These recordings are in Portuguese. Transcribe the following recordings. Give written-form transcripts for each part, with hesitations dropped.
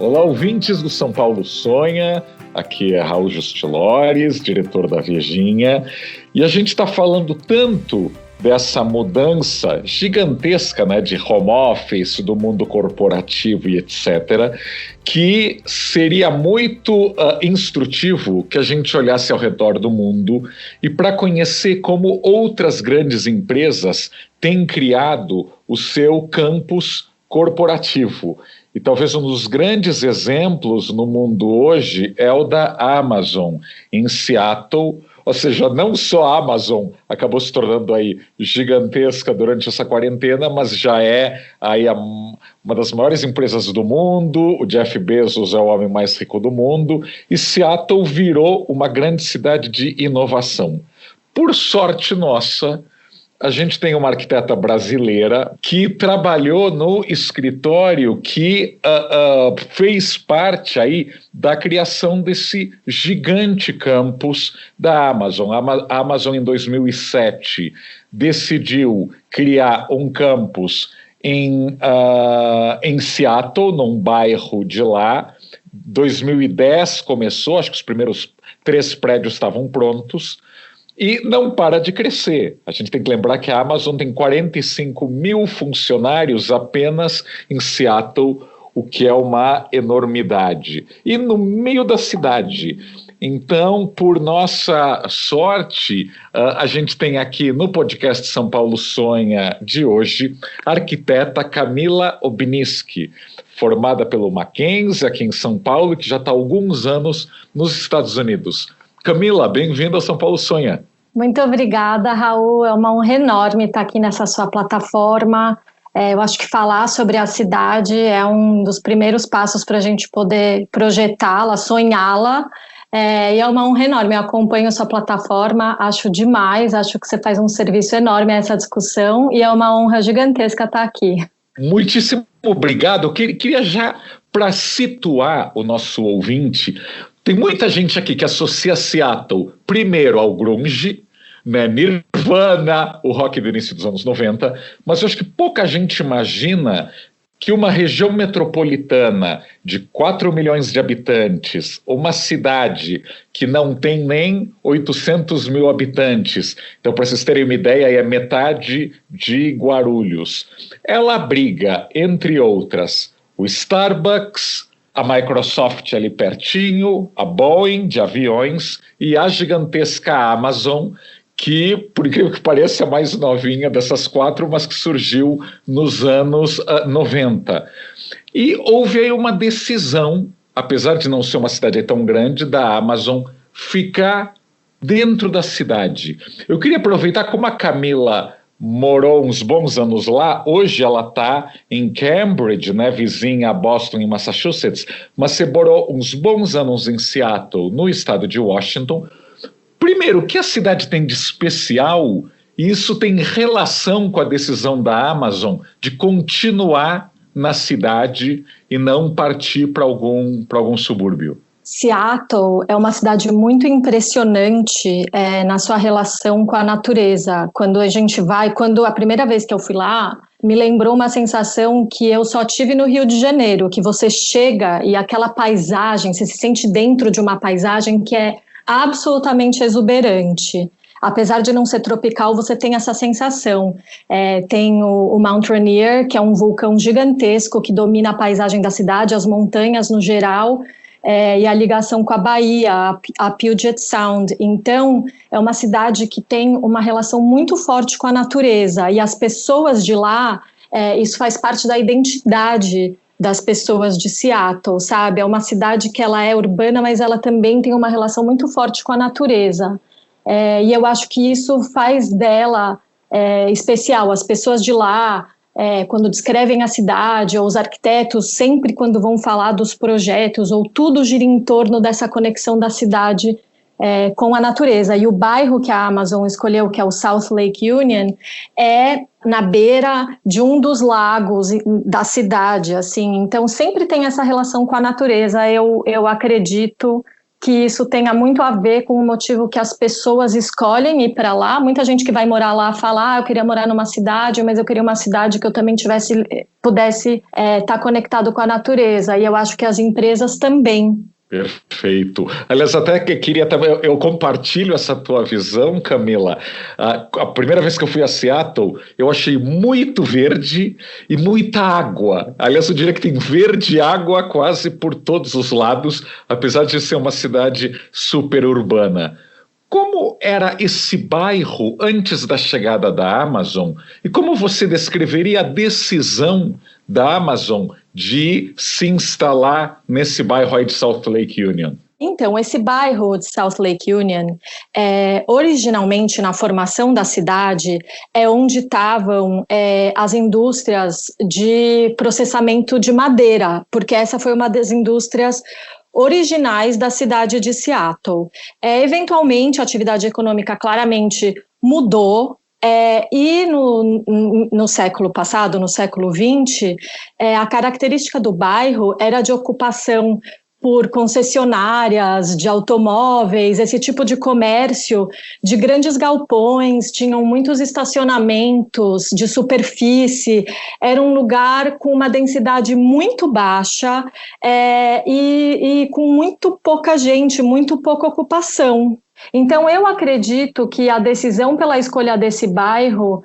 Olá, ouvintes do São Paulo Sonha, aqui é Raul Justilores, diretor da Vejinha, e a gente está falando tanto dessa mudança gigantesca, né, de home office, do mundo corporativo e etc., que seria muito instrutivo que a gente olhasse ao redor do mundo e para conhecer como outras grandes empresas têm criado o seu campus corporativo. E talvez um dos grandes exemplos no mundo hoje é o da Amazon, em Seattle. Ou seja, não só a Amazon acabou se tornando aí gigantesca durante essa quarentena, mas já é aí uma das maiores empresas do mundo. O Jeff Bezos é o homem mais rico do mundo, e Seattle virou uma grande cidade de inovação. Por sorte nossa, a gente tem uma arquiteta brasileira que trabalhou no escritório que fez parte aí da criação desse gigante campus da Amazon. A Amazon, em 2007, decidiu criar um campus em Seattle, num bairro de lá. 2010 começou, acho que os primeiros 3 prédios estavam prontos. E não para de crescer. A gente tem que lembrar que a Amazon tem 45 mil funcionários apenas em Seattle, o que é uma enormidade. E no meio da cidade. Então, por nossa sorte, a gente tem aqui no podcast São Paulo Sonha de hoje a arquiteta Camila Obniski, formada pelo Mackenzie aqui em São Paulo, que já está há alguns anos nos Estados Unidos. Camila, bem-vinda ao São Paulo Sonha. Muito obrigada, Raul. É uma honra enorme estar aqui nessa sua plataforma. Eu acho que falar sobre a cidade é um dos primeiros passos para a gente poder projetá-la, sonhá-la. E é uma honra enorme. Eu acompanho a sua plataforma, acho demais, acho que você faz um serviço enorme a essa discussão e é uma honra gigantesca estar aqui. Muitíssimo obrigado. Eu queria já, para situar o nosso ouvinte, tem muita gente aqui que associa Seattle primeiro ao grunge, né, Nirvana, o rock do início dos anos 90, mas eu acho que pouca gente imagina que uma região metropolitana de 4 milhões de habitantes, uma cidade que não tem nem 800 mil habitantes, então para vocês terem uma ideia, é metade de Guarulhos, ela abriga, entre outras, o Starbucks, a Microsoft ali pertinho, a Boeing de aviões e a gigantesca Amazon, que, por incrível que pareça, é a mais novinha dessas 4, mas que surgiu nos anos 90. E houve aí uma decisão, apesar de não ser uma cidade tão grande, da Amazon ficar dentro da cidade. Eu queria aproveitar, como a Camila morou uns bons anos lá, hoje ela está em Cambridge, né, vizinha a Boston, em Massachusetts, mas você morou uns bons anos em Seattle, no estado de Washington. Primeiro, o que a cidade tem de especial? E isso tem relação com a decisão da Amazon de continuar na cidade e não partir para algum subúrbio? Seattle é uma cidade muito impressionante na sua relação com a natureza. Quando a primeira vez que eu fui lá, me lembrou uma sensação que eu só tive no Rio de Janeiro, que você chega e aquela paisagem, você se sente dentro de uma paisagem que é absolutamente exuberante. Apesar de não ser tropical, você tem essa sensação. Tem o Mount Rainier, que é um vulcão gigantesco que domina a paisagem da cidade, as montanhas no geral, e a ligação com a Bahia, a Puget Sound. Então, é uma cidade que tem uma relação muito forte com a natureza, e as pessoas de lá, isso faz parte da identidade das pessoas de Seattle, sabe? É uma cidade que ela é urbana, mas ela também tem uma relação muito forte com a natureza. E eu acho que isso faz dela especial. As pessoas de lá, quando descrevem a cidade, ou os arquitetos, sempre quando vão falar dos projetos, ou tudo gira em torno dessa conexão da cidade com a natureza. E o bairro que a Amazon escolheu, que é o South Lake Union, é na beira de um dos lagos da cidade, assim. Então sempre tem essa relação com a natureza, eu acredito, que isso tenha muito a ver com o motivo que as pessoas escolhem ir para lá. Muita gente que vai morar lá fala, eu queria morar numa cidade, mas eu queria uma cidade que eu também pudesse estar conectado com a natureza, e eu acho que as empresas também. Perfeito. Aliás, até que queria também, eu compartilho essa tua visão, Camila. A primeira vez que eu fui a Seattle, eu achei muito verde e muita água. Aliás, eu diria que tem verde e água quase por todos os lados, apesar de ser uma cidade super urbana. Como era esse bairro antes da chegada da Amazon? E como você descreveria a decisão da Amazon de se instalar nesse bairro aí de South Lake Union? Então, esse bairro de South Lake Union, originalmente na formação da cidade, é onde estavam as indústrias de processamento de madeira, porque essa foi uma das indústrias originais da cidade de Seattle. Eventualmente, a atividade econômica claramente mudou, e no século passado, no século XX, a característica do bairro era de ocupação por concessionárias de automóveis, esse tipo de comércio de grandes galpões, tinham muitos estacionamentos de superfície, era um lugar com uma densidade muito baixa e com muito pouca gente, muito pouca ocupação. Então, eu acredito que a decisão pela escolha desse bairro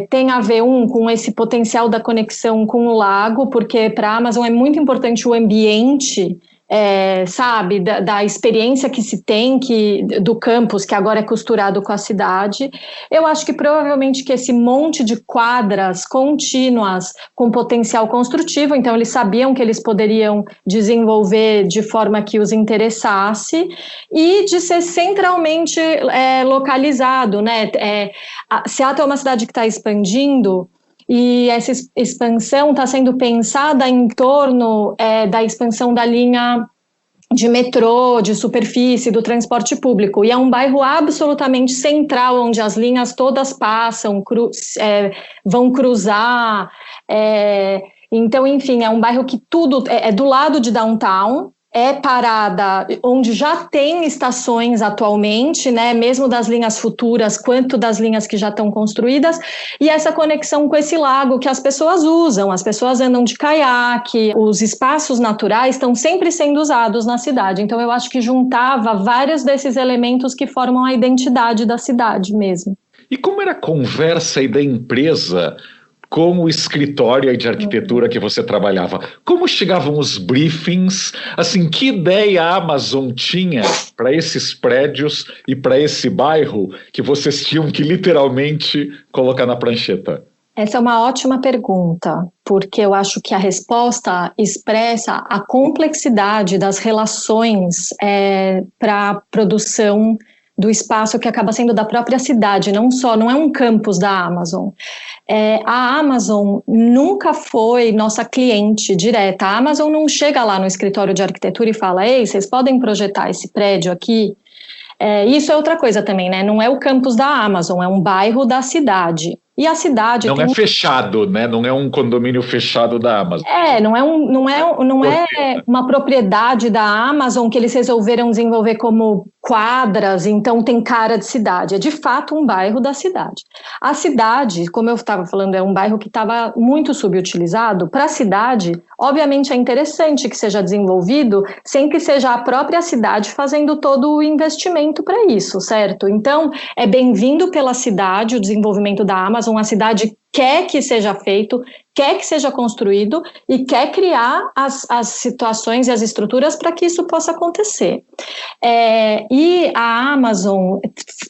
tem a ver, com esse potencial da conexão com o lago, porque para a Amazon é muito importante o ambiente, sabe, da experiência que se tem do campus, que agora é costurado com a cidade. Eu acho que provavelmente que esse monte de quadras contínuas com potencial construtivo, então eles sabiam que eles poderiam desenvolver de forma que os interessasse e de ser centralmente localizado, né? Seattle é uma cidade que está expandindo, e essa expansão está sendo pensada em torno da expansão da linha de metrô, de superfície, do transporte público. E é um bairro absolutamente central, onde as linhas todas passam, vão cruzar. Então, enfim, é um bairro que tudo é do lado de downtown, é parada onde já tem estações atualmente, né, mesmo das linhas futuras quanto das linhas que já estão construídas, e essa conexão com esse lago que as pessoas usam, as pessoas andam de caiaque, os espaços naturais estão sempre sendo usados na cidade, então eu acho que juntava vários desses elementos que formam a identidade da cidade mesmo. E como era a conversa aí da empresa com o escritório de arquitetura que você trabalhava? Como chegavam os briefings? Assim, que ideia a Amazon tinha para esses prédios e para esse bairro que vocês tinham que literalmente colocar na prancheta? Essa é uma ótima pergunta, porque eu acho que a resposta expressa a complexidade das relações para a produção do espaço que acaba sendo da própria cidade, não é um campus da Amazon. A Amazon nunca foi nossa cliente direta. A Amazon não chega lá no escritório de arquitetura e fala: ei, vocês podem projetar esse prédio aqui? Isso é outra coisa também, né? Não é o campus da Amazon, é um bairro da cidade. E a cidade não é fechado, né? Não é um condomínio fechado da Amazon. Não é uma propriedade da Amazon que eles resolveram desenvolver como quadras, então tem cara de cidade. É de fato um bairro da cidade. A cidade, como eu estava falando, é um bairro que estava muito subutilizado. Para a cidade, obviamente é interessante que seja desenvolvido sem que seja a própria cidade fazendo todo o investimento para isso, certo? Então, é bem-vindo pela cidade o desenvolvimento da Amazon. A cidade quer que seja feito, quer que seja construído e quer criar as situações e as estruturas para que isso possa acontecer. E a Amazon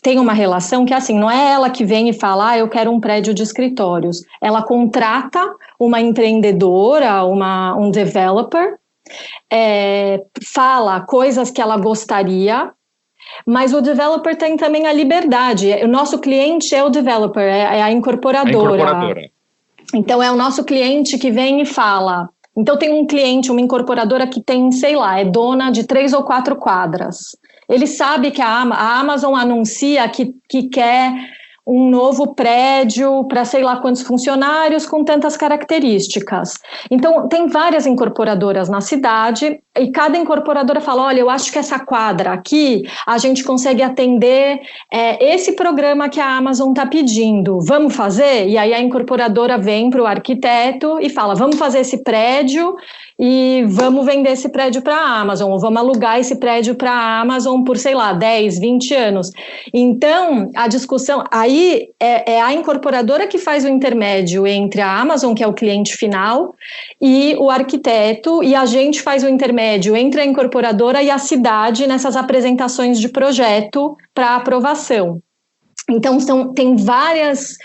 tem uma relação que, assim, não é ela que vem e fala: eu quero um prédio de escritórios. Ela contrata uma empreendedora, um developer, fala coisas que ela gostaria, mas o developer tem também a liberdade. O nosso cliente é o developer, é a incorporadora. Então, é o nosso cliente que vem e fala. Então, tem um cliente, uma incorporadora que tem, sei lá, é dona de 3 ou 4 quadras. Ele sabe que a Amazon anuncia que quer um novo prédio para sei lá quantos funcionários com tantas características. Então, tem várias incorporadoras na cidade. e cada incorporadora fala, olha, eu acho que essa quadra aqui, a gente consegue atender esse programa que a Amazon está pedindo, vamos fazer? E aí a incorporadora vem para o arquiteto e fala, vamos fazer esse prédio e vamos vender esse prédio para a Amazon, ou vamos alugar esse prédio para a Amazon por, sei lá, 10, 20 anos. Então, a discussão, aí é a incorporadora que faz o intermédio entre a Amazon, que é o cliente final, e o arquiteto, e a gente faz o intermédio entre a incorporadora e a cidade nessas apresentações de projeto para aprovação. Então, tem vários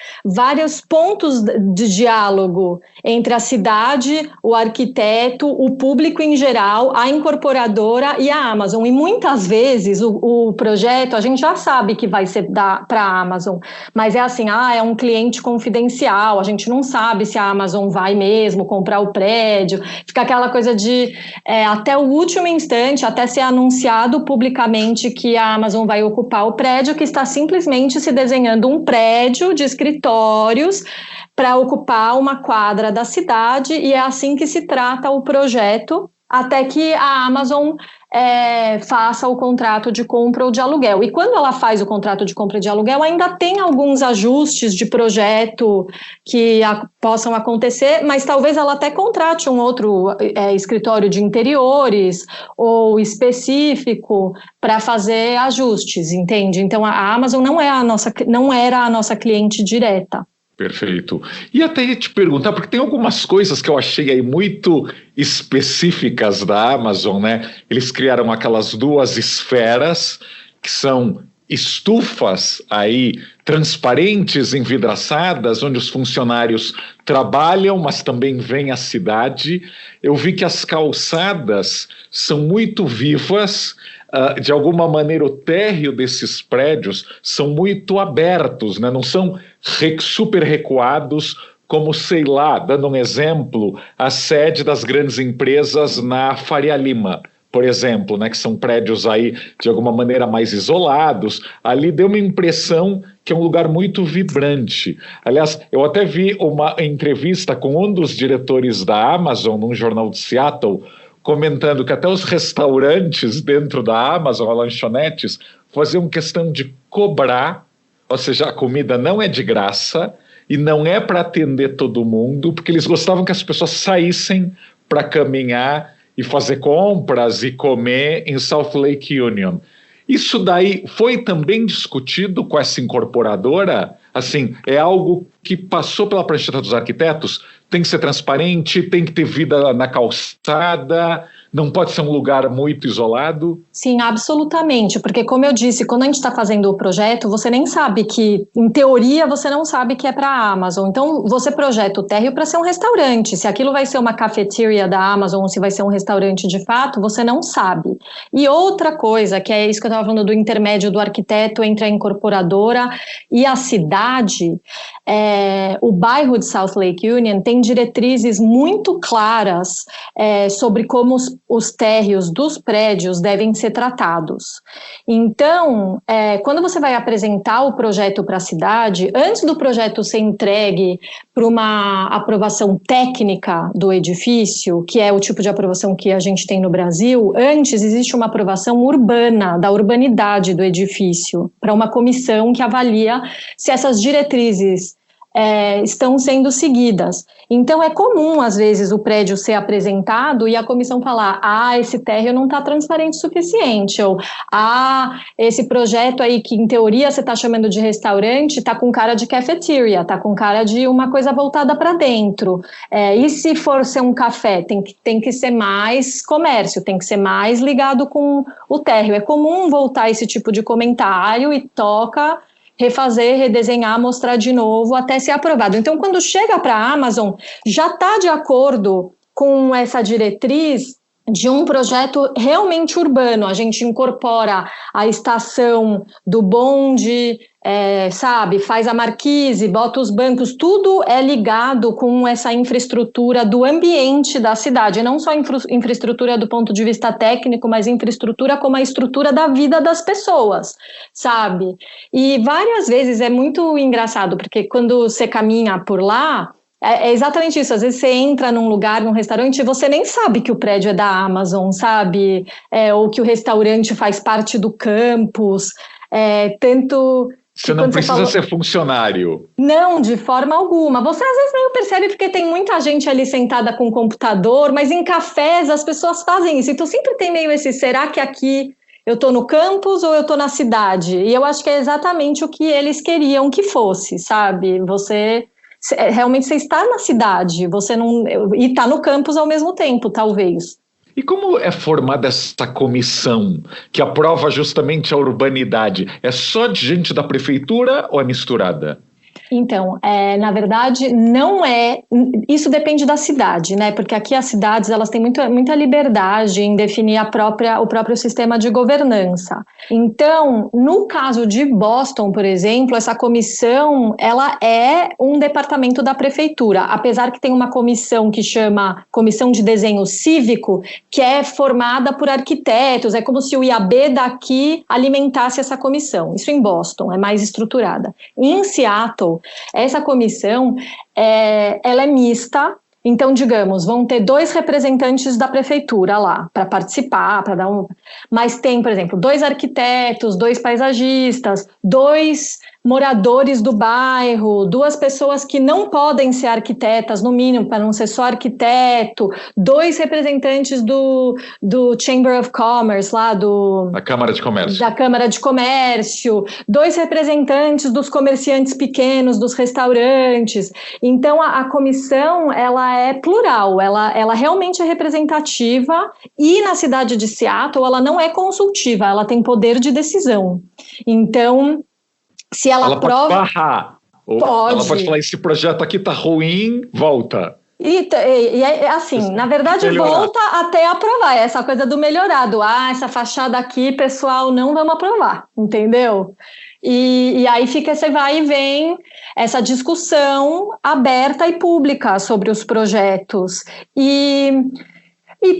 pontos de diálogo entre a cidade, o arquiteto, o público em geral, a incorporadora e a Amazon. E muitas vezes o projeto, a gente já sabe que vai ser para a Amazon, mas é assim, é um cliente confidencial, a gente não sabe se a Amazon vai mesmo comprar o prédio, fica aquela coisa de até o último instante, até ser anunciado publicamente que a Amazon vai ocupar o prédio, que está simplesmente se desenhando um prédio de escritórios para ocupar uma quadra da cidade, e é assim que se trata o projeto, até que a Amazon faça o contrato de compra ou de aluguel. E quando ela faz o contrato de compra de aluguel, ainda tem alguns ajustes de projeto que possam acontecer, mas talvez ela até contrate um outro escritório de interiores ou específico para fazer ajustes, entende? Então a Amazon não era a nossa cliente direta. Perfeito. E até ia te perguntar, porque tem algumas coisas que eu achei aí muito específicas da Amazon, né? Eles criaram aquelas 2 esferas, que são estufas aí transparentes, envidraçadas, onde os funcionários trabalham, mas também vêm à cidade. Eu vi que as calçadas são muito vivas. De alguma maneira, o térreo desses prédios são muito abertos, né? Não são super recuados, como, sei lá, dando um exemplo, a sede das grandes empresas na Faria Lima, por exemplo, né? Que são prédios aí, de alguma maneira, mais isolados. Ali deu uma impressão que é um lugar muito vibrante. Aliás, eu até vi uma entrevista com um dos diretores da Amazon, num jornal de Seattle, comentando que até os restaurantes dentro da Amazon, as lanchonetes, faziam questão de cobrar, ou seja, a comida não é de graça e não é para atender todo mundo, porque eles gostavam que as pessoas saíssem para caminhar e fazer compras e comer em South Lake Union. Isso daí foi também discutido com essa incorporadora? Assim, é algo que passou pela prancheta dos arquitetos? Tem que ser transparente, tem que ter vida na calçada, não pode ser um lugar muito isolado? Sim, absolutamente, porque como eu disse, quando a gente está fazendo o projeto, você nem sabe que, em teoria, você não sabe que é para a Amazon. Então, você projeta o térreo para ser um restaurante. Se aquilo vai ser uma cafeteria da Amazon ou se vai ser um restaurante de fato, você não sabe. E outra coisa, que é isso que eu estava falando do intermédio do arquiteto entre a incorporadora e a cidade, o bairro de South Lake Union tem diretrizes muito claras sobre como os térreos dos prédios devem ser tratados. Então, quando você vai apresentar o projeto para a cidade, antes do projeto ser entregue para uma aprovação técnica do edifício, que é o tipo de aprovação que a gente tem no Brasil, antes existe uma aprovação urbana, da urbanidade do edifício, para uma comissão que avalia se essas diretrizes estão sendo seguidas. Então é comum, às vezes, o prédio ser apresentado e a comissão falar, esse térreo não está transparente o suficiente, ou esse projeto aí que em teoria você está chamando de restaurante está com cara de cafeteria, está com cara de uma coisa voltada para dentro. E se for ser um café, tem que ser mais comércio, tem que ser mais ligado com o térreo. É comum voltar esse tipo de comentário e toca refazer, redesenhar, mostrar de novo até ser aprovado. Então, quando chega para a Amazon, já está de acordo com essa diretriz de um projeto realmente urbano. A gente incorpora a estação do bonde, faz a marquise, bota os bancos, tudo é ligado com essa infraestrutura do ambiente da cidade, não só infraestrutura do ponto de vista técnico, mas infraestrutura como a estrutura da vida das pessoas, sabe? E várias vezes é muito engraçado, porque quando você caminha por lá, É exatamente isso. Às vezes você entra num lugar, num restaurante, e você nem sabe que o prédio é da Amazon, sabe? Ou que o restaurante faz parte do campus. Tanto Você não precisa ser funcionário. Não, de forma alguma. Você às vezes nem percebe porque tem muita gente ali sentada com o computador, mas em cafés as pessoas fazem isso. Então sempre tem meio será que aqui eu estou no campus ou eu estou na cidade? E eu acho que é exatamente o que eles queriam que fosse, sabe? Realmente você está na cidade, você não, e está no campus ao mesmo tempo, talvez. E como é formada essa comissão que aprova justamente a urbanidade? É só de gente da prefeitura ou é misturada? Então, na verdade, não é. Isso depende da cidade, né? Porque aqui as cidades elas têm muita liberdade em definir o próprio sistema de governança. Então, no caso de Boston, por exemplo, essa comissão ela é um departamento da prefeitura, apesar que tem uma comissão que chama Comissão de Desenho Cívico, que é formada por arquitetos. É como se o IAB daqui alimentasse essa comissão. Isso em Boston é mais estruturada. Em Seattle, essa comissão, ela é mista, então, digamos, vão ter 2 representantes da prefeitura lá para participar, para dar mas tem, por exemplo, 2 arquitetos, 2 paisagistas, 2 moradores do bairro, 2 pessoas que não podem ser arquitetas, no mínimo, para não ser só arquiteto, 2 representantes do Chamber of Commerce, lá da Câmara de Comércio. Da Câmara de Comércio, 2 representantes dos comerciantes pequenos, dos restaurantes. Então, a comissão, ela é plural, ela realmente é representativa e na cidade de Seattle, ela não é consultiva, ela tem poder de decisão. Então, se ela aprova... pode barrar. Pode. Ela pode falar, esse projeto aqui está ruim, volta. E assim, na verdade, volta até aprovar. Essa coisa do melhorado. Essa fachada aqui, pessoal, não vamos aprovar, entendeu? E aí fica esse vai e vem, essa discussão aberta e pública sobre os projetos. E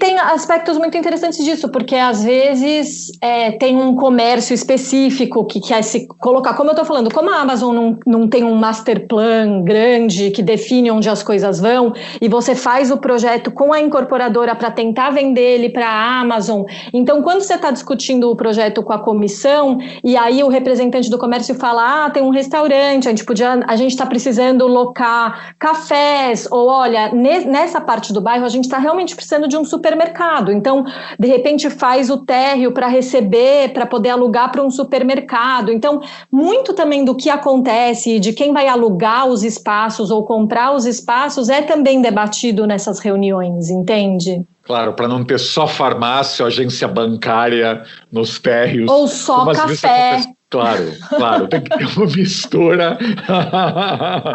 tem aspectos muito interessantes disso, porque às vezes tem um comércio específico que quer se colocar, como eu estou falando, como a Amazon não tem um master plan grande que define onde as coisas vão, e você faz o projeto com a incorporadora para tentar vender ele para a Amazon, então quando você está discutindo o projeto com a comissão, e aí o representante do comércio fala, tem um restaurante, a gente está precisando locar cafés, ou olha, nessa parte do bairro a gente está realmente precisando de um supermercado, então de repente faz o térreo para receber, para poder alugar para um supermercado. Então muito também do que acontece, de quem vai alugar os espaços ou comprar os espaços é também debatido nessas reuniões, entende? Claro, para não ter só farmácia, agência bancária nos térreos. Ou só café. Claro, tem que ter uma mistura.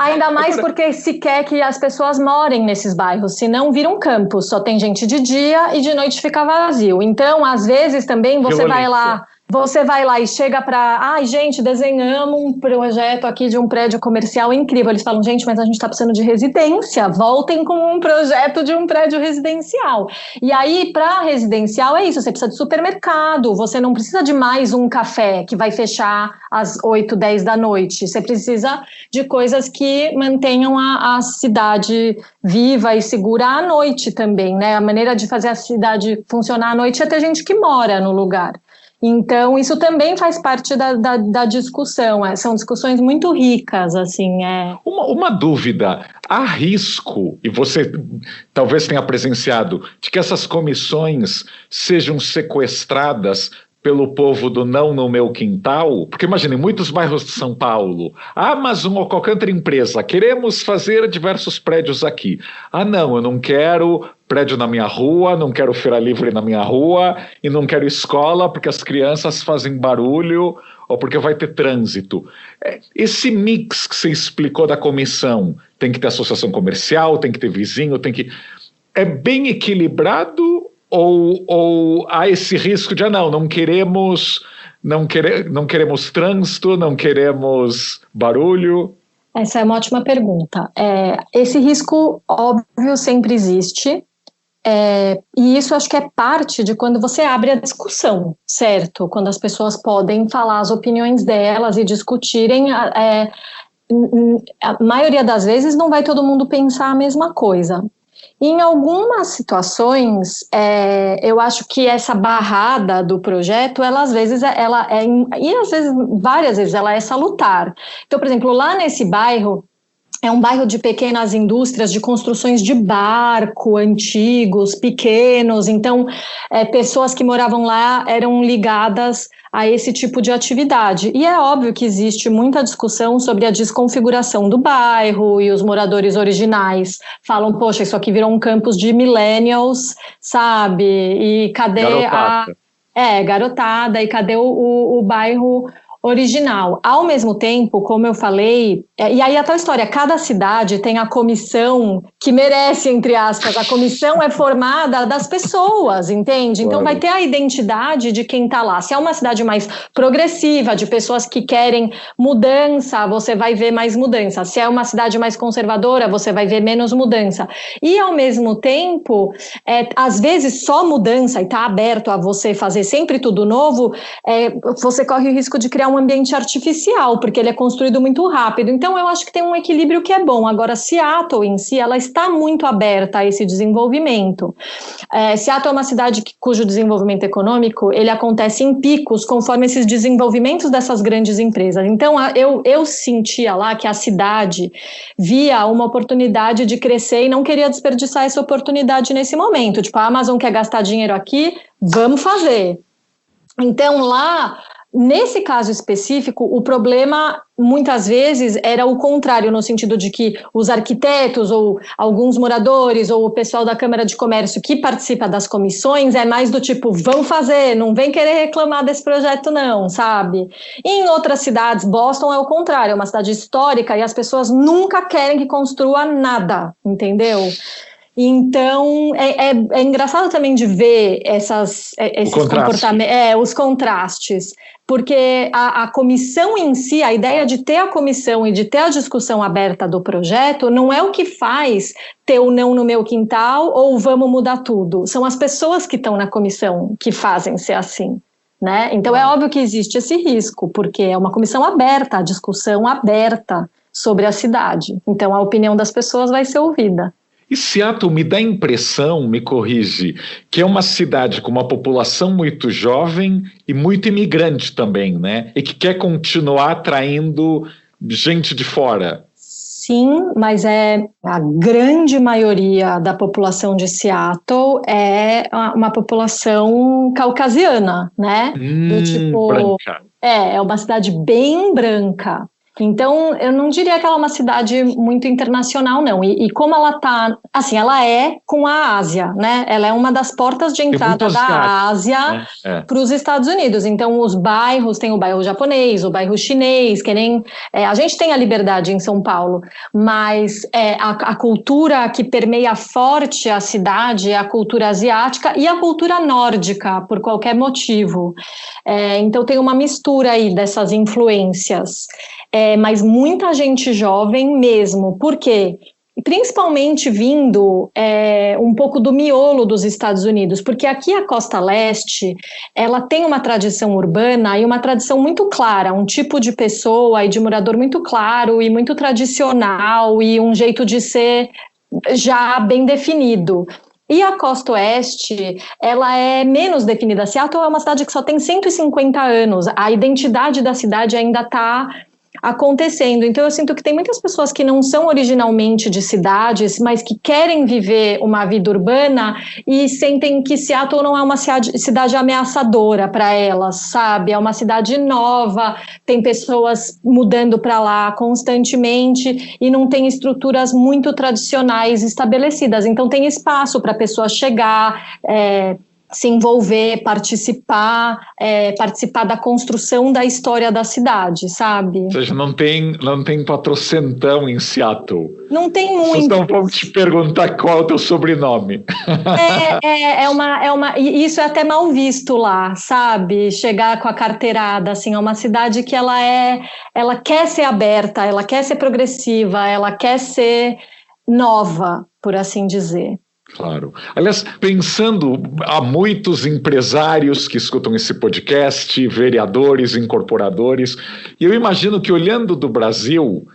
Ainda mais porque se quer que as pessoas morem nesses bairros, senão vira um campus, só tem gente de dia e de noite fica vazio. Então, às vezes também você vai lá e chega para, gente, desenhamos um projeto aqui de um prédio comercial incrível. Eles falam, gente, mas a gente está precisando de residência, voltem com um projeto de um prédio residencial. E aí, para residencial é isso, você precisa de supermercado, você não precisa de mais um café que vai fechar às 8, 10 da noite. Você precisa de coisas que mantenham a cidade viva e segura à noite também, né? A maneira de fazer a cidade funcionar à noite é ter gente que mora no lugar. Então, isso também faz parte da discussão, são discussões muito ricas, assim. Uma dúvida, há risco, e você talvez tenha presenciado, de que essas comissões sejam sequestradas pelo povo do não no meu quintal? Porque imagine, em muitos bairros de São Paulo, a Amazon ou qualquer outra empresa, queremos fazer diversos prédios aqui. Não, eu não quero prédio na minha rua, não quero feira livre na minha rua e não quero escola porque as crianças fazem barulho ou porque vai ter trânsito. Esse mix que você explicou da comissão, tem que ter associação comercial, tem que ter vizinho, é bem equilibrado ou há esse risco de não queremos trânsito, não queremos barulho? Essa é uma ótima pergunta. Esse risco, óbvio, sempre existe. E isso acho que é parte de quando você abre a discussão, certo? Quando as pessoas podem falar as opiniões delas e discutirem. a maioria das vezes não vai todo mundo pensar a mesma coisa. Em algumas situações, eu acho que essa barrada do projeto, ela às vezes e às vezes, várias vezes, ela é salutar. Então, por exemplo, lá nesse bairro, é um bairro de pequenas indústrias, de construções de barco antigos, pequenos. Então, pessoas que moravam lá eram ligadas a esse tipo de atividade. E é óbvio que existe muita discussão sobre a desconfiguração do bairro, e os moradores originais falam, poxa, isso aqui virou um campus de millennials, sabe? E cadê Garotada. garotada, e cadê o bairro original? Ao mesmo tempo, como eu falei, e aí a tal história, cada cidade tem a comissão que merece, entre aspas, a comissão é formada das pessoas, entende? Então vai ter a identidade de quem está lá. Se é uma cidade mais progressiva, de pessoas que querem mudança, você vai ver mais mudança. Se é uma cidade mais conservadora, você vai ver menos mudança. E ao mesmo tempo, às vezes só mudança, e está aberto a você fazer sempre tudo novo, você corre o risco de criar um ambiente artificial, porque ele é construído muito rápido. Então, eu acho que tem um equilíbrio que é bom. Agora, Seattle em si, ela está muito aberta a esse desenvolvimento. Seattle é uma cidade cujo desenvolvimento econômico, ele acontece em picos, conforme esses desenvolvimentos dessas grandes empresas. Então, eu sentia lá que a cidade via uma oportunidade de crescer e não queria desperdiçar essa oportunidade nesse momento. Tipo, a Amazon quer gastar dinheiro aqui, vamos fazer. Então, lá, nesse caso específico, o problema muitas vezes era o contrário, no sentido de que os arquitetos ou alguns moradores ou o pessoal da Câmara de Comércio que participa das comissões é mais do tipo, vão fazer, não vem querer reclamar desse projeto não, sabe? E em outras cidades, Boston é o contrário, é uma cidade histórica e as pessoas nunca querem que construa nada, entendeu? Então, é engraçado também de ver esses comportamentos, os contrastes, porque a comissão em si, a ideia de ter a comissão e de ter a discussão aberta do projeto, não é o que faz ter o não no meu quintal ou vamos mudar tudo. São as pessoas que estão na comissão que fazem ser assim, né? Então, é óbvio que existe esse risco, porque é uma comissão aberta, a discussão aberta sobre a cidade. Então, a opinião das pessoas vai ser ouvida. E Seattle me dá a impressão, me corrige, que é uma cidade com uma população muito jovem e muito imigrante também, né? E que quer continuar atraindo gente de fora. Sim, mas a grande maioria da população de Seattle é uma população caucasiana, né? Branca. É uma cidade bem branca. Então, eu não diria que ela é uma cidade muito internacional, não. E como ela está, assim, ela é com a Ásia, né? Ela é uma das portas de entrada da Ásia para os Estados Unidos. Então, os bairros, tem o bairro japonês, o bairro chinês, que nem... a gente tem a Liberdade em São Paulo, mas a cultura que permeia forte a cidade é a cultura asiática e a cultura nórdica, por qualquer motivo. Então, tem uma mistura aí dessas influências. Mas muita gente jovem mesmo, por quê? Principalmente vindo um pouco do miolo dos Estados Unidos, porque aqui a Costa Leste, ela tem uma tradição urbana e uma tradição muito clara, um tipo de pessoa e de morador muito claro e muito tradicional e um jeito de ser já bem definido. E a Costa Oeste, ela é menos definida. Seattle é uma cidade que só tem 150 anos, a identidade da cidade ainda está acontecendo. Então eu sinto que tem muitas pessoas que não são originalmente de cidades, mas que querem viver uma vida urbana e sentem que Seattle não é uma cidade ameaçadora para elas, sabe? É uma cidade nova, tem pessoas mudando para lá constantemente e não tem estruturas muito tradicionais estabelecidas. Então tem espaço para a pessoa chegar, se envolver, participar da construção da história da cidade, sabe? Ou seja, não tem patrocentão em Seattle. Não tem muito. Vocês não vão te perguntar qual é o teu sobrenome. E isso é até mal visto lá, sabe? Chegar com a carteirada, assim, é uma cidade que ela quer ser aberta, ela quer ser progressiva, ela quer ser nova, por assim dizer. Claro. Aliás, pensando, há muitos empresários que escutam esse podcast, vereadores, incorporadores, e eu imagino que olhando do Brasil,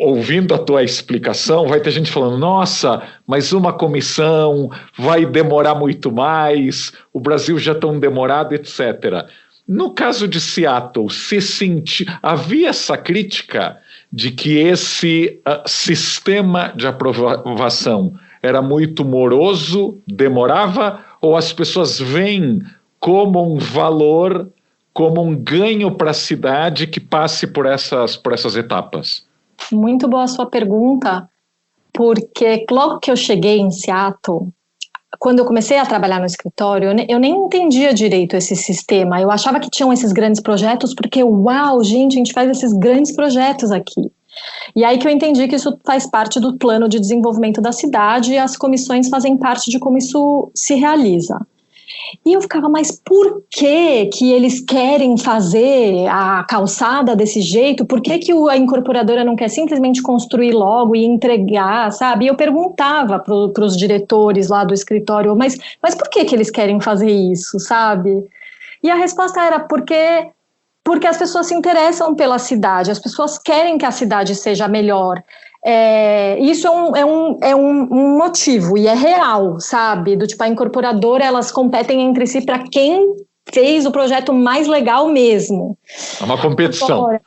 ouvindo a tua explicação, vai ter gente falando, nossa, mas uma comissão vai demorar muito mais, o Brasil já é tão demorado, etc. No caso de Seattle, havia essa crítica de que esse sistema de aprovação era muito moroso, demorava, ou as pessoas veem como um valor, como um ganho para a cidade que passe por essas etapas? Muito boa a sua pergunta, porque logo que eu cheguei em Seattle, quando eu comecei a trabalhar no escritório, eu nem entendia direito esse sistema. Eu achava que tinham esses grandes projetos, porque, uau, gente, a gente faz esses grandes projetos aqui. E aí que eu entendi que isso faz parte do plano de desenvolvimento da cidade e as comissões fazem parte de como isso se realiza. E eu ficava, mas por que eles querem fazer a calçada desse jeito? Por que a incorporadora não quer simplesmente construir logo e entregar, sabe? E eu perguntava para os diretores lá do escritório, mas por que eles querem fazer isso, sabe? E a resposta era porque as pessoas se interessam pela cidade, as pessoas querem que a cidade seja melhor. Isso é um motivo e é real, sabe? Do tipo, a incorporadora, elas competem entre si para quem fez o projeto mais legal mesmo. É uma competição. Agora,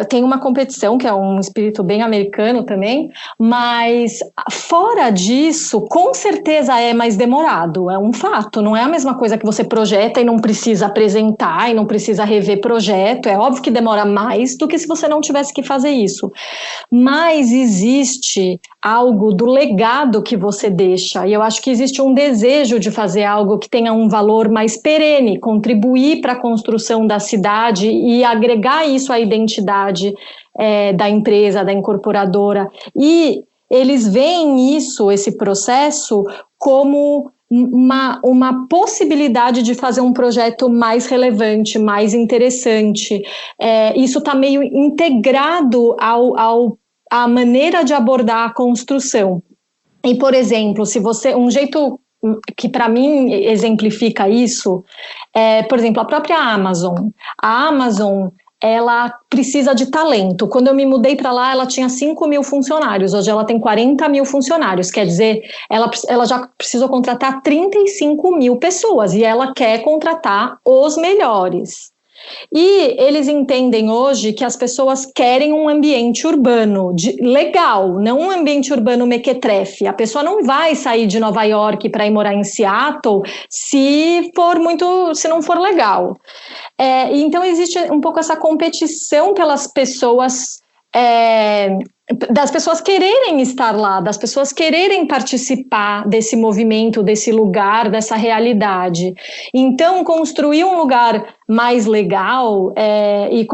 tem uma competição, que é um espírito bem americano também, mas fora disso, com certeza é mais demorado, é um fato, não é a mesma coisa que você projeta e não precisa apresentar e não precisa rever projeto, é óbvio que demora mais do que se você não tivesse que fazer isso, mas existe algo do legado que você deixa, e eu acho que existe um desejo de fazer algo que tenha um valor mais perene, contribuir para a construção da cidade e agregar isso à identidade da empresa, da incorporadora, e eles veem esse processo como uma possibilidade de fazer um projeto mais relevante, mais interessante. Isso está meio integrado à maneira de abordar a construção. E, por exemplo, um jeito que para mim exemplifica isso por exemplo, a própria Amazon. A Amazon, ela precisa de talento. Quando eu me mudei para lá, ela tinha 5.000 funcionários. Hoje ela tem 40.000 funcionários. Quer dizer, ela já precisou contratar 35.000 pessoas e ela quer contratar os melhores. E eles entendem hoje que as pessoas querem um ambiente urbano legal, não um ambiente urbano mequetrefe. A pessoa não vai sair de Nova York para ir morar em Seattle se não for legal. Então existe um pouco essa competição pelas pessoas, das pessoas quererem estar lá, das pessoas quererem participar desse movimento, desse lugar, dessa realidade. Então, construir um lugar mais legal e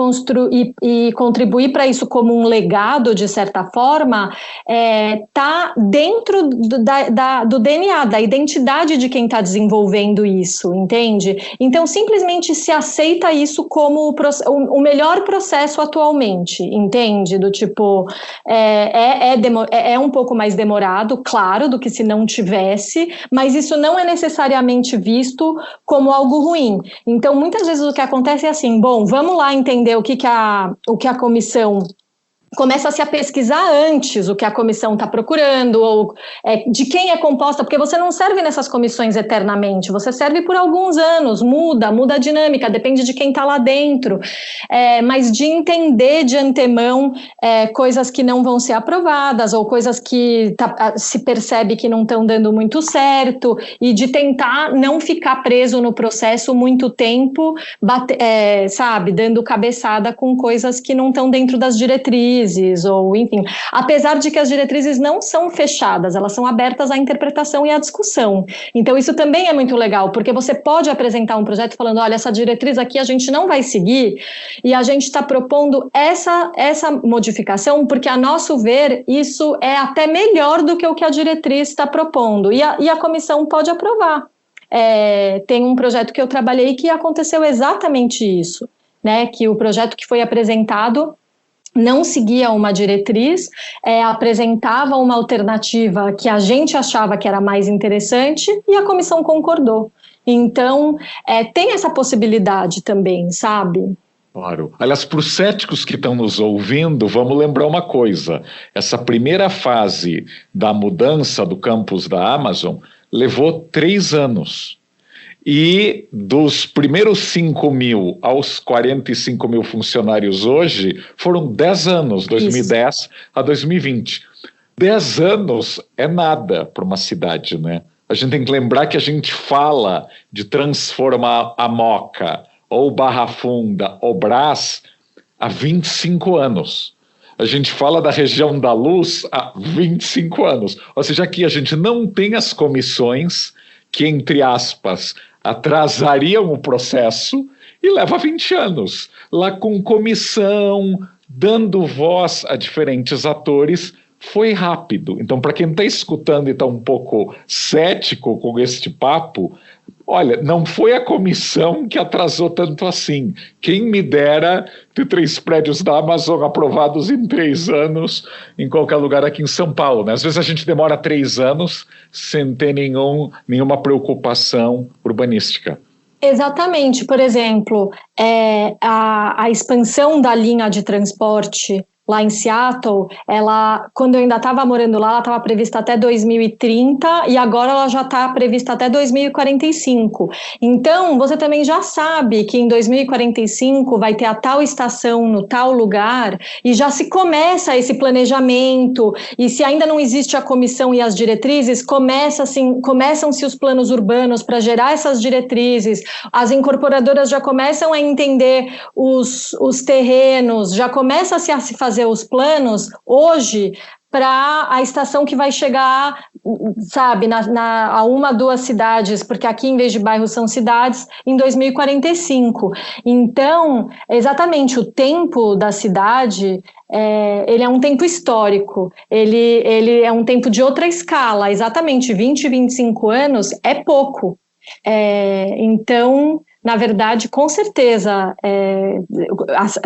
contribuir para isso como um legado, de certa forma, está dentro do DNA, da identidade de quem está desenvolvendo isso, entende? Então, simplesmente se aceita isso como o melhor processo atualmente, entende? Do tipo, é um pouco mais demorado, claro, do que se não tivesse, mas isso não é necessariamente visto como algo ruim. Então, muitas vezes o que acontece é assim, bom, vamos lá entender o que a comissão começa-se a pesquisar antes o que a comissão está procurando, ou de quem é composta, porque você não serve nessas comissões eternamente, você serve por alguns anos, muda a dinâmica, depende de quem está lá dentro, mas de entender de antemão coisas que não vão ser aprovadas, ou coisas que se percebe que não estão dando muito certo, e de tentar não ficar preso no processo muito tempo, dando cabeçada com coisas que não estão dentro das diretrizes, ou enfim, apesar de que as diretrizes não são fechadas, elas são abertas à interpretação e à discussão. Então isso também é muito legal, porque você pode apresentar um projeto falando, olha, essa diretriz aqui a gente não vai seguir, e a gente está propondo essa modificação, porque a nosso ver, isso é até melhor do que o que a diretriz está propondo, e a comissão pode aprovar. Tem um projeto que eu trabalhei que aconteceu exatamente isso, né, que o projeto que foi apresentado não seguia uma diretriz, apresentava uma alternativa que a gente achava que era mais interessante e a comissão concordou. Então, tem essa possibilidade também, sabe? Claro. Aliás, para os céticos que estão nos ouvindo, vamos lembrar uma coisa. Essa primeira fase da mudança do campus da Amazon levou 3 anos. E dos primeiros 5 mil aos 45 mil funcionários hoje, foram 10 anos, 2010 Isso. a 2020. 10 anos é nada para uma cidade, né? A gente tem que lembrar que a gente fala de transformar a Moca, ou Barra Funda, ou Brás, há 25 anos. A gente fala da região da Luz há 25 anos. Ou seja, aqui a gente não tem as comissões que, entre aspas, atrasariam o processo e leva 20 anos. Lá com comissão, dando voz a diferentes atores, foi rápido. Então, para quem está escutando e está um pouco cético com este papo, olha, não foi a comissão que atrasou tanto assim. Quem me dera ter 3 prédios da Amazon aprovados em 3 anos em qualquer lugar aqui em São Paulo, né? Às vezes a gente demora 3 anos sem ter nenhuma preocupação urbanística. Exatamente. Por exemplo, a expansão da linha de transporte lá em Seattle, quando eu ainda estava morando lá, ela estava prevista até 2030 e agora ela já está prevista até 2045. Então, você também já sabe que em 2045 vai ter a tal estação no tal lugar e já se começa esse planejamento, e se ainda não existe a comissão e as diretrizes, começam-se os planos urbanos para gerar essas diretrizes, as incorporadoras já começam a entender os terrenos, já começa a se fazer os planos hoje para a estação que vai chegar, sabe, a 1, 2 cidades, porque aqui em vez de bairros são cidades, em 2045. Então, exatamente, o tempo da cidade, ele é um tempo histórico, ele é um tempo de outra escala, exatamente 20, 25 anos é pouco. Então, na verdade, com certeza,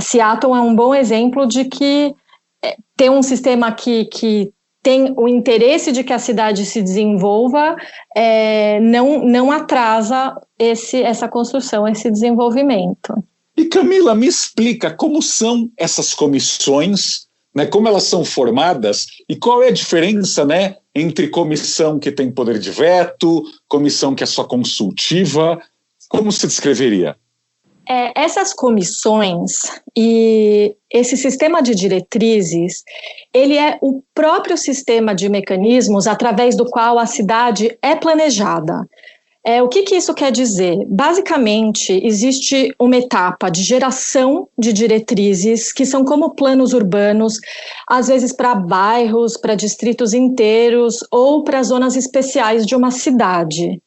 Seattle é um bom exemplo de que ter um sistema que tem o interesse de que a cidade se desenvolva, não atrasa essa construção, esse desenvolvimento. E Camila, me explica como são essas comissões, né, como elas são formadas e qual é a diferença, né, entre comissão que tem poder de veto, comissão que é só consultiva. Como se descreveria? Essas comissões e esse sistema de diretrizes, ele é o próprio sistema de mecanismos através do qual a cidade é planejada. O que isso quer dizer? Basicamente, existe uma etapa de geração de diretrizes, que são como planos urbanos, às vezes para bairros, para distritos inteiros ou para zonas especiais de uma cidade.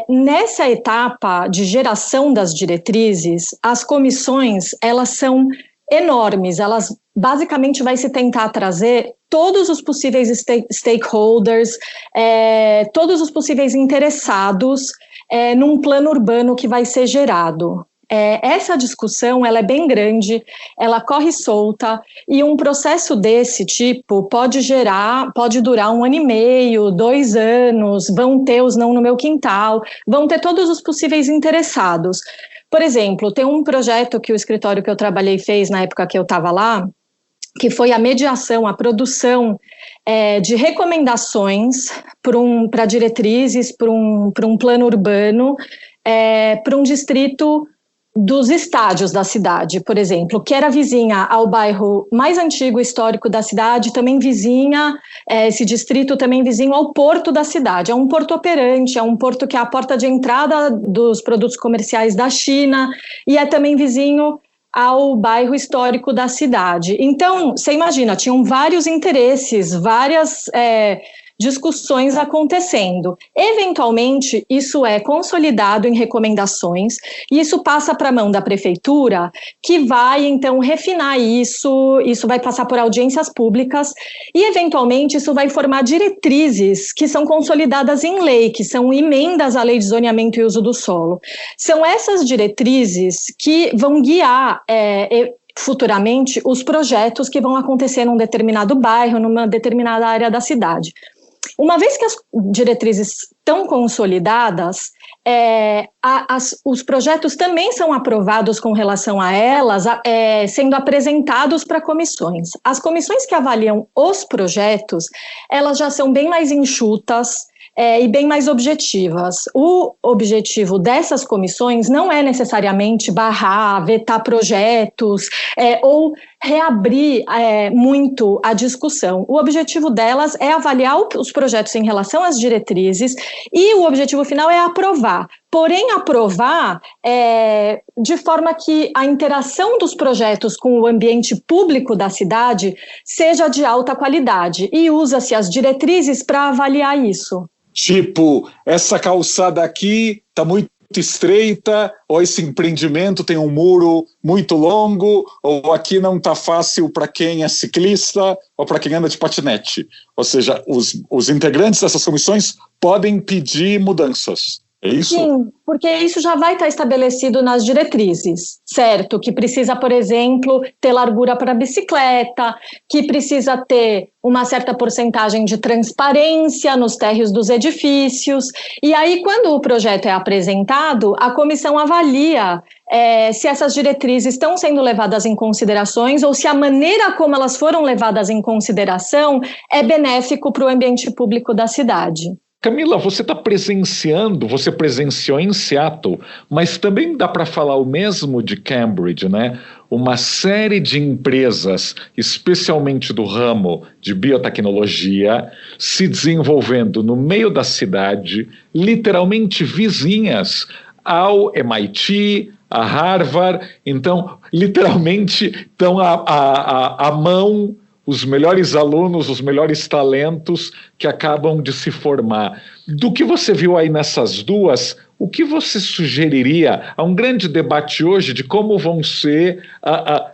Nessa etapa de geração das diretrizes, as comissões, elas são enormes, elas basicamente vai se tentar trazer todos os possíveis stakeholders, todos os possíveis interessados num plano urbano que vai ser gerado. Essa discussão, ela é bem grande, ela corre solta, e um processo desse tipo pode durar 1 ano e meio, 2 anos, vão ter os não no meu quintal, vão ter todos os possíveis interessados. Por exemplo, tem um projeto que o escritório que eu trabalhei fez na época que eu estava lá, que foi a mediação, a produção de recomendações para diretrizes, para um plano urbano, para um distrito dos estádios da cidade, por exemplo, que era vizinha ao bairro mais antigo histórico da cidade, também vizinha, esse distrito também vizinho ao porto da cidade. É um porto operante, é um porto que é a porta de entrada dos produtos comerciais da China, e é também vizinho ao bairro histórico da cidade. Então, você imagina, tinham vários interesses, várias discussões acontecendo. Eventualmente, isso é consolidado em recomendações e isso passa para a mão da prefeitura, que vai, então, refinar isso vai passar por audiências públicas e, eventualmente, isso vai formar diretrizes que são consolidadas em lei, que são emendas à Lei de Zoneamento e Uso do Solo. São essas diretrizes que vão guiar futuramente os projetos que vão acontecer num determinado bairro, numa determinada área da cidade. Uma vez que as diretrizes estão consolidadas, os projetos também são aprovados com relação a elas, sendo apresentados para comissões. As comissões que avaliam os projetos, elas já são bem mais enxutas, e bem mais objetivas. O objetivo dessas comissões não é necessariamente barrar, vetar projetos ou reabrir muito a discussão. O objetivo delas é avaliar os projetos em relação às diretrizes e o objetivo final é aprovar. Porém, aprovar de forma que a interação dos projetos com o ambiente público da cidade seja de alta qualidade e usa-se as diretrizes para avaliar isso. Tipo, essa calçada aqui está muito estreita, ou esse empreendimento tem um muro muito longo, ou aqui não está fácil para quem é ciclista ou para quem anda de patinete. Ou seja, os integrantes dessas comissões podem pedir mudanças. É isso? Sim, porque isso já vai estar estabelecido nas diretrizes, certo? Que precisa, por exemplo, ter largura para bicicleta, que precisa ter uma certa porcentagem de transparência nos térreos dos edifícios. E aí, quando o projeto é apresentado, a comissão avalia se essas diretrizes estão sendo levadas em considerações ou se a maneira como elas foram levadas em consideração é benéfico para o ambiente público da cidade. Camila, você presenciou em Seattle, mas também dá para falar o mesmo de Cambridge, né? Uma série de empresas, especialmente do ramo de biotecnologia, se desenvolvendo no meio da cidade, literalmente vizinhas ao MIT, a Harvard. Então, literalmente, estão à mão os melhores alunos, os melhores talentos que acabam de se formar. Do que você viu aí nessas duas, o que você sugeriria? Há um grande debate hoje de como vão ser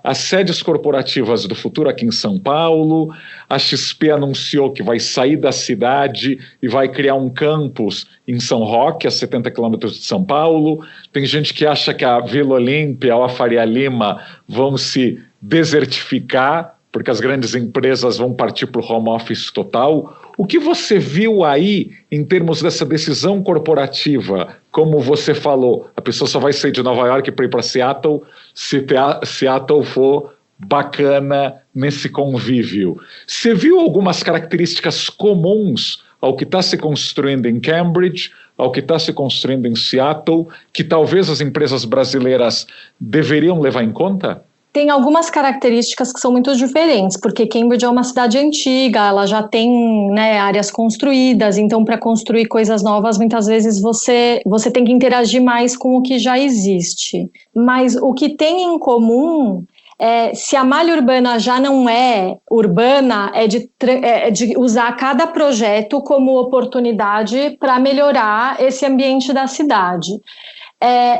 as sedes corporativas do futuro aqui em São Paulo. A XP anunciou que vai sair da cidade e vai criar um campus em São Roque, a 70 quilômetros de São Paulo. Tem gente que acha que a Vila Olímpia ou a Faria Lima vão se desertificar, porque as grandes empresas vão partir para o home office total. O que você viu aí em termos dessa decisão corporativa? Como você falou, a pessoa só vai sair de Nova York para ir para Seattle se Seattle for bacana nesse convívio. Você viu algumas características comuns ao que está se construindo em Cambridge, ao que está se construindo em Seattle, que talvez as empresas brasileiras deveriam levar em conta? Tem algumas características que são muito diferentes, porque Cambridge é uma cidade antiga, ela já tem, né, áreas construídas, então para construir coisas novas, muitas vezes você tem que interagir mais com o que já existe. Mas o que tem em comum se a malha urbana já não é urbana, é de usar cada projeto como oportunidade para melhorar esse ambiente da cidade.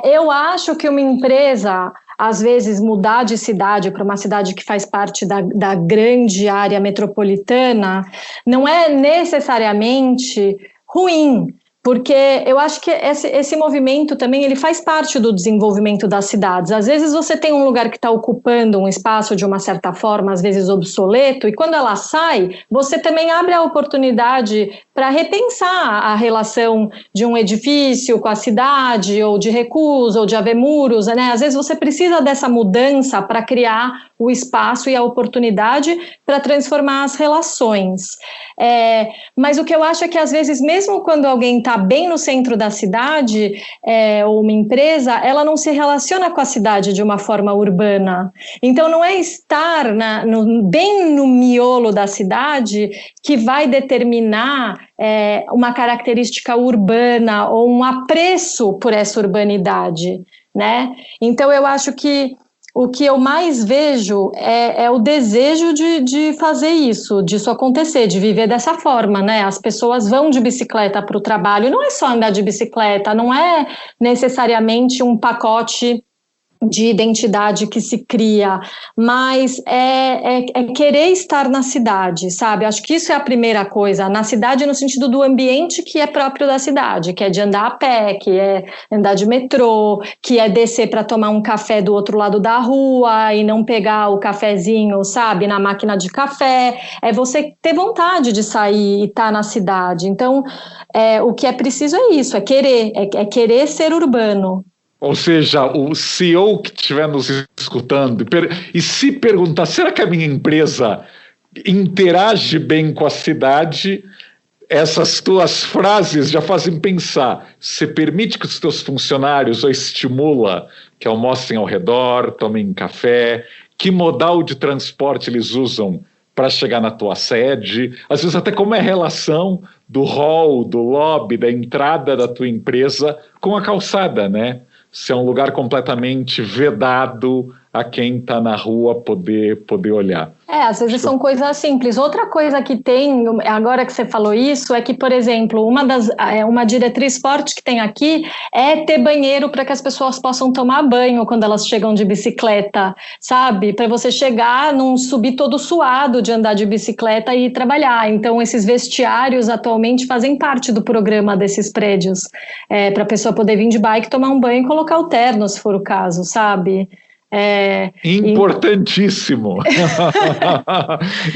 Eu acho que uma empresa, às vezes, mudar de cidade para uma cidade que faz parte da grande área metropolitana não é necessariamente ruim, porque eu acho que esse movimento também ele faz parte do desenvolvimento das cidades. Às vezes você tem um lugar que está ocupando um espaço de uma certa forma, às vezes obsoleto, e quando ela sai, você também abre a oportunidade para repensar a relação de um edifício com a cidade, ou de recuos, ou de haver muros, né? Às vezes você precisa dessa mudança para criar o espaço e a oportunidade para transformar as relações. Mas o que eu acho é que às vezes, mesmo quando alguém está bem no centro da cidade, ou uma empresa, ela não se relaciona com a cidade de uma forma urbana. Então não é estar bem no miolo da cidade que vai determinar uma característica urbana ou um apreço por essa urbanidade, né? Então eu acho que o que eu mais vejo é o desejo de fazer disso acontecer, de viver dessa forma, né? As pessoas vão de bicicleta para o trabalho, não é só andar de bicicleta, não é necessariamente um pacote de identidade que se cria, mas é querer estar na cidade, sabe? Acho que isso é a primeira coisa, na cidade no sentido do ambiente que é próprio da cidade, que é de andar a pé, que é andar de metrô, que é descer para tomar um café do outro lado da rua e não pegar o cafezinho, sabe, na máquina de café, é você ter vontade de sair e estar na cidade. Então, o que é preciso é isso, é querer ser urbano. Ou seja, o CEO que estiver nos escutando e se perguntar, será que a minha empresa interage bem com a cidade? Essas tuas frases já fazem pensar. Você permite que os teus funcionários ou estimula que almocem ao redor, tomem café? Que modal de transporte eles usam para chegar na tua sede? Às vezes até como é a relação do hall, do lobby, da entrada da tua empresa com a calçada, né? Se é um lugar completamente vedado a quem está na rua poder olhar. Às vezes são coisas simples. Outra coisa que tem, agora que você falou isso, é que, por exemplo, uma diretriz forte que tem aqui é ter banheiro para que as pessoas possam tomar banho quando elas chegam de bicicleta, sabe? Para você chegar, não subir todo suado de andar de bicicleta e ir trabalhar. Então, esses vestiários atualmente fazem parte do programa desses prédios, para a pessoa poder vir de bike, tomar um banho e colocar o terno, se for o caso, sabe? Importantíssimo.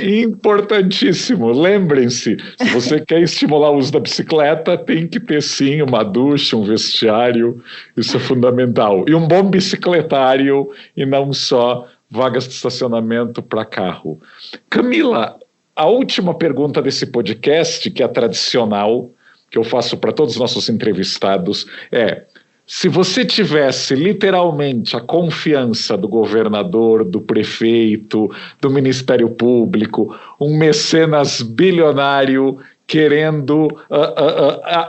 Importantíssimo. Lembrem-se, se você quer estimular o uso da bicicleta, tem que ter sim uma ducha, um vestiário, isso é fundamental, e um bom bicicletário e não só vagas de estacionamento para carro. Camila, a última pergunta desse podcast, que é tradicional, que eu faço para todos os nossos entrevistados, se você tivesse literalmente a confiança do governador, do prefeito, do Ministério Público, um mecenas bilionário querendo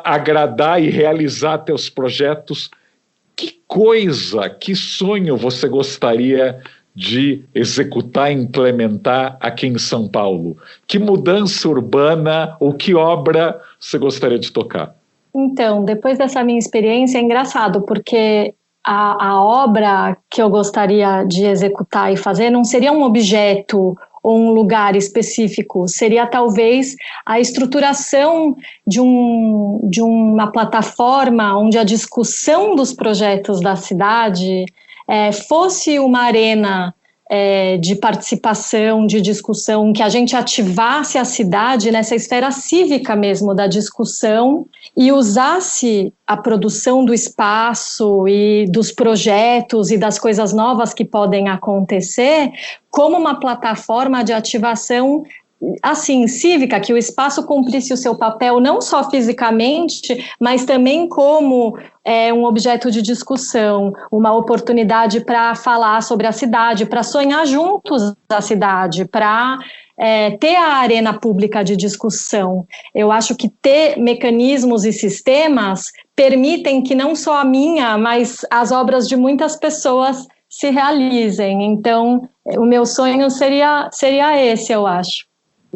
agradar e realizar teus projetos, que coisa, que sonho você gostaria de executar e implementar aqui em São Paulo? Que mudança urbana ou que obra você gostaria de tocar? Então, depois dessa minha experiência, é engraçado, porque a obra que eu gostaria de executar e fazer não seria um objeto ou um lugar específico, seria talvez a estruturação de uma plataforma onde a discussão dos projetos da cidade fosse uma arena de participação, de discussão, que a gente ativasse a cidade nessa esfera cívica mesmo da discussão e usasse a produção do espaço e dos projetos e das coisas novas que podem acontecer como uma plataforma de ativação assim, cívica, que o espaço cumprisse o seu papel não só fisicamente, mas também como um objeto de discussão, uma oportunidade para falar sobre a cidade, para sonhar juntos a cidade, para ter a arena pública de discussão. Eu acho que ter mecanismos e sistemas permitem que não só a minha, mas as obras de muitas pessoas se realizem. Então, o meu sonho seria esse, eu acho.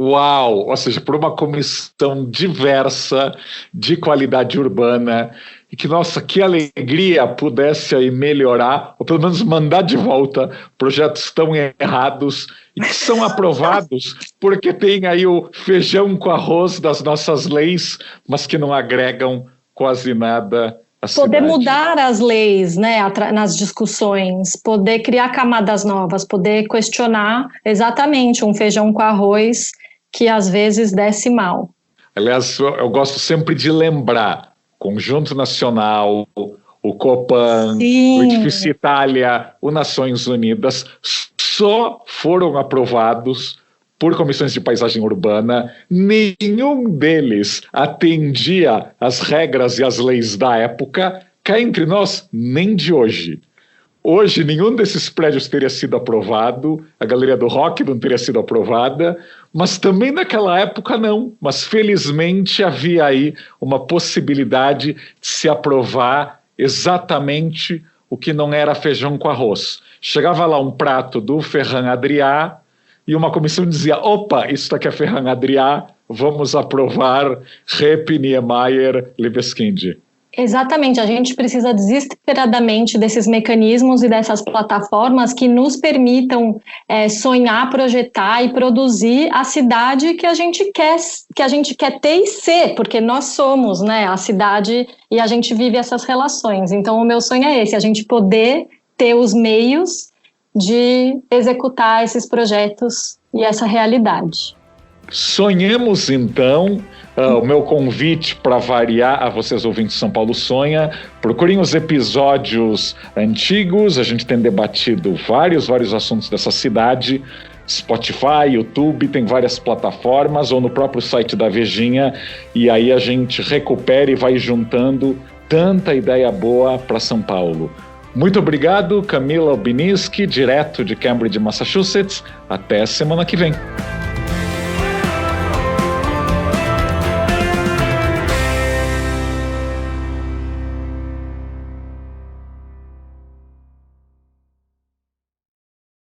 Uau! Ou seja, por uma comissão diversa de qualidade urbana e que, nossa, que alegria pudesse aí melhorar, ou pelo menos mandar de volta projetos tão errados e que são aprovados porque tem aí o feijão com arroz das nossas leis, mas que não agregam quase nada à cidade. Poder mudar as leis, né, nas discussões, poder criar camadas novas, poder questionar exatamente um feijão com arroz que às vezes desce mal. Aliás, eu gosto sempre de lembrar, Conjunto Nacional, o Copan, Sim. O Edifício Itália, o Nações Unidas, só foram aprovados por comissões de paisagem urbana, nenhum deles atendia às regras e às leis da época, cá entre nós, nem de hoje. Hoje, nenhum desses prédios teria sido aprovado, a Galeria do Rock não teria sido aprovada, mas também naquela época não. Mas, felizmente, havia aí uma possibilidade de se aprovar exatamente o que não era feijão com arroz. Chegava lá um prato do Ferran Adrià e uma comissão dizia, opa, isso aqui é Ferran Adrià, vamos aprovar Rep Niemeyer Libeskind. Exatamente, a gente precisa desesperadamente desses mecanismos e dessas plataformas que nos permitam sonhar, projetar e produzir a cidade que a gente quer ter e ser, porque nós somos, né, a cidade e a gente vive essas relações. Então o meu sonho é esse, a gente poder ter os meios de executar esses projetos e essa realidade. Sonhemos, então. O meu convite para variar a vocês ouvintes de São Paulo Sonha, procurem os episódios antigos, a gente tem debatido vários assuntos dessa cidade, Spotify, YouTube, tem várias plataformas, ou no próprio site da Vejinha, e aí a gente recupera e vai juntando tanta ideia boa para São Paulo. Muito obrigado, Camila Obiniski, direto de Cambridge, Massachusetts. Até semana que vem.